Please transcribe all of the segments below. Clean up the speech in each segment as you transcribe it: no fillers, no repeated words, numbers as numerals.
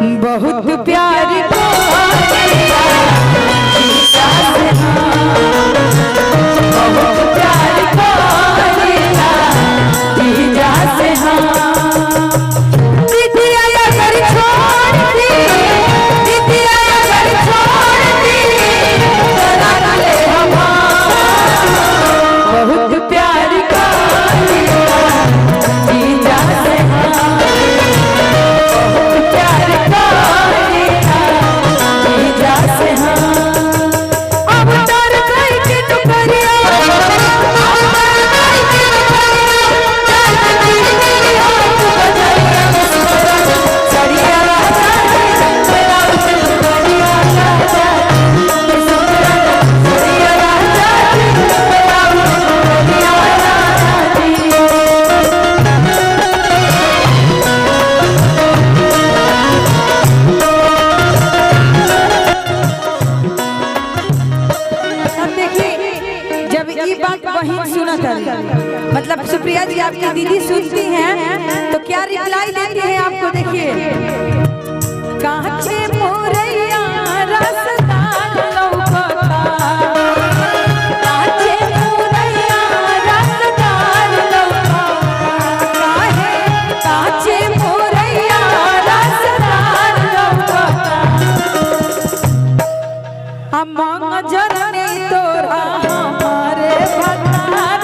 बहुत प्यार मतलब सुप्रिया जी आपकी दीदी सुनती हैं तो क्या रिप्लाई देती हैं आपको देखिए। कांचे मोरैया रसदार लौकता, कांचे मोरैया रसदार लौकता, काहे कांचे मोरैया रसदार लौकता, अमंग जननी तोरा हमारे भतार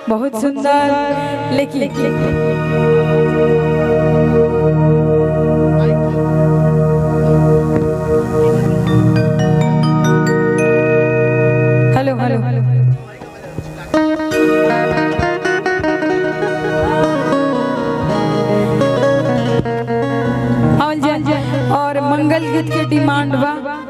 बहुत सुंदर। लेकिन हेलो हेलो और मंगल गीत के डिमांड बा